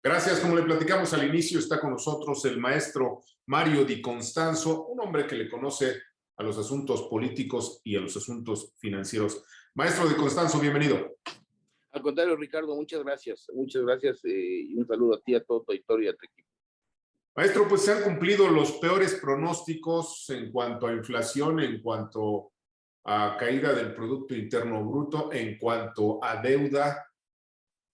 Gracias. Como le platicamos al inicio, está con nosotros el maestro Mario Di Constanzo, un hombre que le conoce a los asuntos políticos y a los asuntos financieros. Maestro Di Constanzo, bienvenido. Al contrario, Ricardo, muchas gracias y un saludo a ti, a todo tu auditorio y a tu equipo. Maestro, pues se han cumplido los peores pronósticos en cuanto a inflación, en cuanto a caída del Producto Interno Bruto, en cuanto a deuda.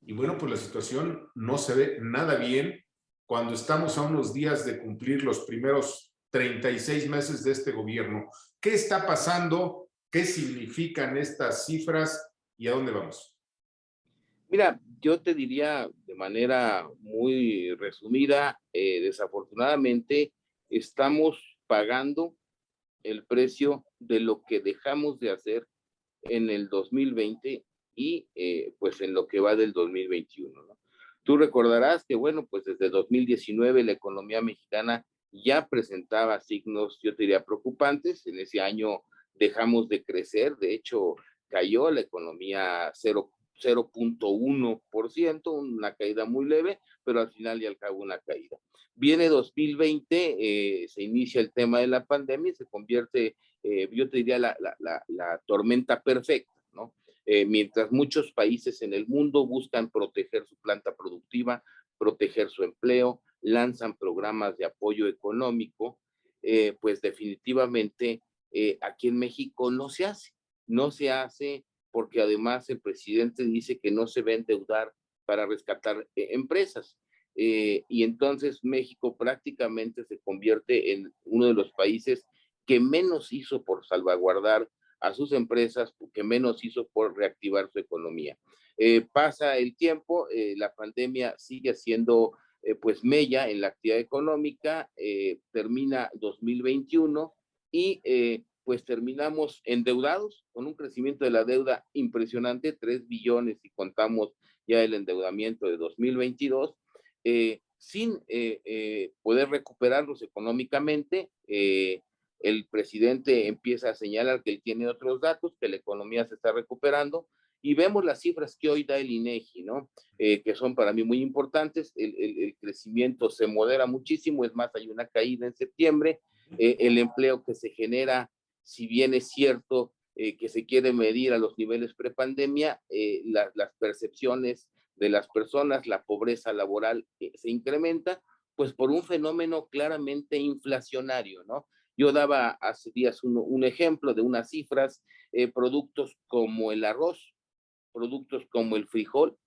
Y bueno, pues la situación no se ve nada bien cuando estamos a unos días de cumplir los primeros 36 meses de este gobierno. ¿Qué está pasando? ¿Qué significan estas cifras? ¿Y a dónde vamos? Mira, yo te diría de manera muy resumida, desafortunadamente estamos pagando el precio de lo que dejamos de hacer en el 2020 y pues en lo que va del 2021, ¿no? Tú recordarás que, bueno, pues desde 2019 la economía mexicana ya presentaba signos, yo te diría, preocupantes. En ese año dejamos de crecer, de hecho cayó la economía 0.1%, una caída muy leve, pero al final y al cabo una caída. Viene 2020, se inicia el tema de la pandemia y se convierte, yo te diría, la tormenta perfecta, ¿no? Mientras muchos países en el mundo buscan proteger su planta productiva, proteger su empleo, lanzan programas de apoyo económico, pues definitivamente aquí en México no se hace porque además el presidente dice que no se va a endeudar para rescatar empresas. Y entonces México prácticamente se convierte en uno de los países que menos hizo por salvaguardar a sus empresas, que menos hizo por reactivar su economía. Pasa el tiempo, la pandemia sigue siendo pues mella en la actividad económica, termina 2021 y pues terminamos endeudados con un crecimiento de la deuda impresionante, 3 billones si contamos ya el endeudamiento de 2022, sin poder recuperarnos económicamente. El presidente empieza a señalar que él tiene otros datos, que la economía se está recuperando, y vemos las cifras que hoy da el INEGI, ¿no? Que son para mí muy importantes. El crecimiento se modera muchísimo, es más, hay una caída en septiembre. El empleo que se genera, si bien es cierto que se quiere medir a los niveles prepandemia, las percepciones de las personas, la pobreza laboral se incrementa, pues por un fenómeno claramente inflacionario, ¿no? Yo daba hace días un ejemplo de unas cifras, productos como el arroz, productos como el frijol,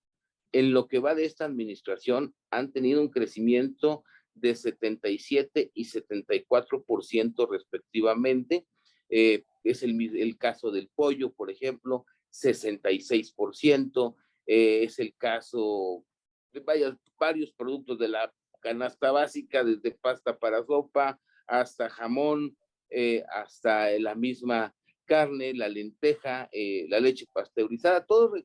en lo que va de esta administración han tenido un crecimiento de 77 y 74% respectivamente. Es el caso del pollo, por ejemplo, 66%. Es el caso de varios productos de la canasta básica, desde pasta para sopa hasta jamón, hasta la misma carne, la lenteja, la leche pasteurizada, todos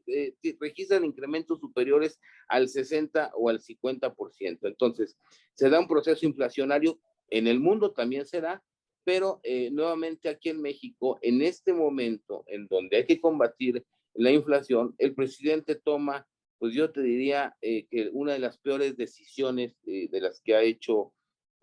registran incrementos superiores al 60 o al 50%. Entonces, se da un proceso inflacionario, en el mundo también se da, pero nuevamente aquí en México, en este momento en donde hay que combatir la inflación, el presidente toma, pues yo te diría que una de las peores decisiones de las que ha hecho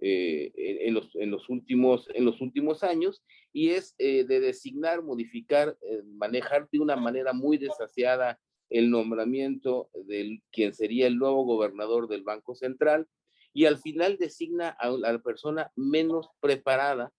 en los últimos años, y es de designar, modificar, manejar de una manera muy desaseada el nombramiento de quien sería el nuevo gobernador del Banco Central, y al final designa a la persona menos preparada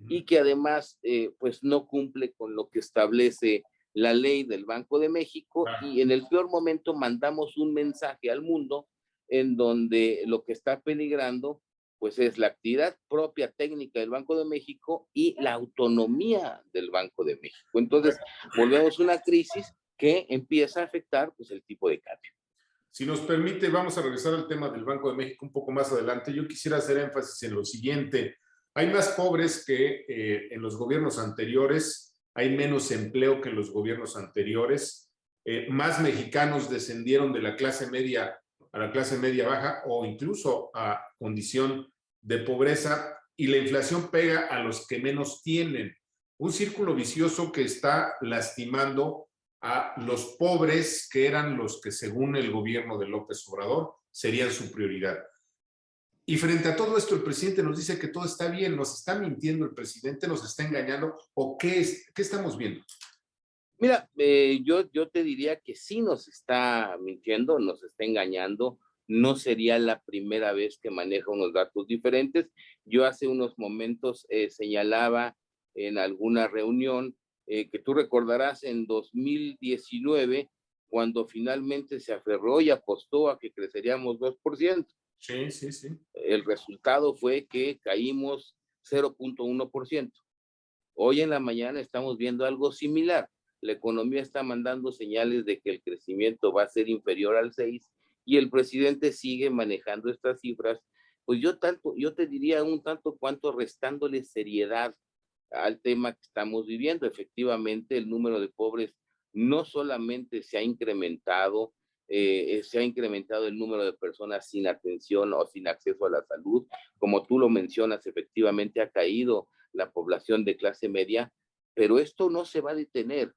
y que además pues no cumple con lo que establece la ley del Banco de México, y en el peor momento mandamos un mensaje al mundo en donde lo que está peligrando pues es la actividad propia técnica del Banco de México y la autonomía del Banco de México. Entonces, volvemos a una crisis que empieza a afectar pues el tipo de cambio. Si nos permite, vamos a regresar al tema del Banco de México un poco más adelante. Yo quisiera hacer énfasis en lo siguiente. Hay más pobres que en los gobiernos anteriores, hay menos empleo que en los gobiernos anteriores, más mexicanos descendieron de la clase media a la clase media baja o incluso a condición de pobreza, y la inflación pega a los que menos tienen. Un círculo vicioso que está lastimando a los pobres, que eran los que según el gobierno de López Obrador serían su prioridad. Y frente a todo esto, el presidente nos dice que todo está bien. ¿Nos está mintiendo el presidente? ¿Nos está engañando? ¿O qué estamos viendo? Mira, yo te diría que sí nos está mintiendo, nos está engañando. No sería la primera vez que maneja unos datos diferentes. Yo hace unos momentos señalaba en alguna reunión que tú recordarás en 2019, cuando finalmente se aferró y apostó a que creceríamos 2%. Sí, sí, sí. El resultado fue que caímos 0.1%. Hoy en la mañana estamos viendo algo similar. La economía está mandando señales de que el crecimiento va a ser inferior al 6 y el presidente sigue manejando estas cifras. Pues yo te diría un tanto cuanto restándole seriedad al tema que estamos viviendo. Efectivamente, el número de pobres no solamente se ha incrementado el número de personas sin atención o sin acceso a la salud. Como tú lo mencionas, efectivamente ha caído la población de clase media, pero esto no se va a detener.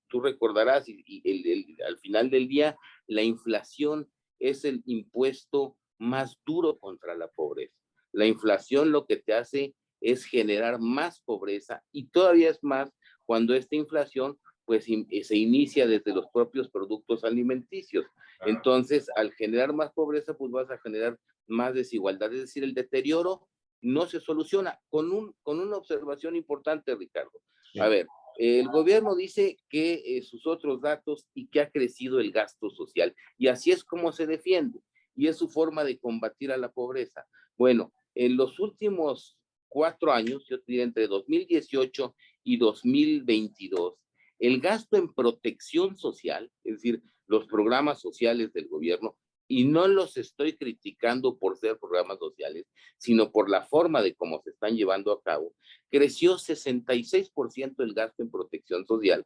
Tú recordarás, al final del día, la inflación es el impuesto más duro contra la pobreza. La inflación lo que te hace es generar más pobreza y todavía es más cuando esta inflación pues se inicia desde los propios productos alimenticios. Entonces, al generar más pobreza, pues vas a generar más desigualdad. Es decir, el deterioro no se soluciona con una observación importante, Ricardo. A ver, el gobierno dice que sus otros datos y que ha crecido el gasto social. Y así es como se defiende. Y es su forma de combatir a la pobreza. Bueno, en los últimos 4 años, yo diría entre 2018 y 2022, el gasto en protección social, es decir, los programas sociales del gobierno, y no los estoy criticando por ser programas sociales, sino por la forma de cómo se están llevando a cabo, creció 66% el gasto en protección social,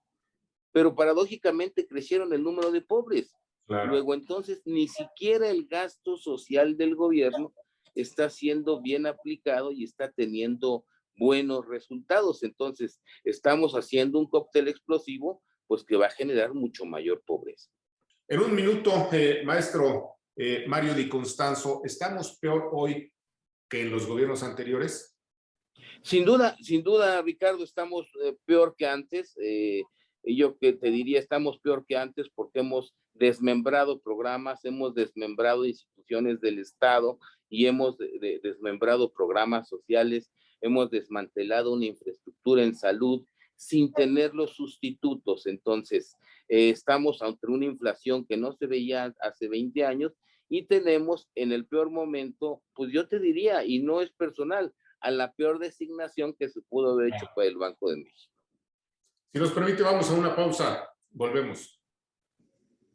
pero paradójicamente crecieron el número de pobres. Claro. Luego, entonces, ni siquiera el gasto social del gobierno está siendo bien aplicado y está teniendo buenos resultados. Entonces, estamos haciendo un cóctel explosivo, pues que va a generar mucho mayor pobreza. En un minuto, maestro Mario Di Constanzo, ¿estamos peor hoy que en los gobiernos anteriores? Sin duda, Ricardo, estamos peor que antes. Yo que te diría, estamos peor que antes porque hemos desmembrado programas, hemos desmembrado instituciones del Estado y hemos desmembrado programas sociales, hemos desmantelado una infraestructura en salud sin tener los sustitutos. Entonces, estamos ante una inflación que no se veía hace 20 años y tenemos en el peor momento, pues yo te diría, y no es personal, a la peor designación que se pudo haber hecho por el Banco de México. Si nos permite, vamos a una pausa. Volvemos.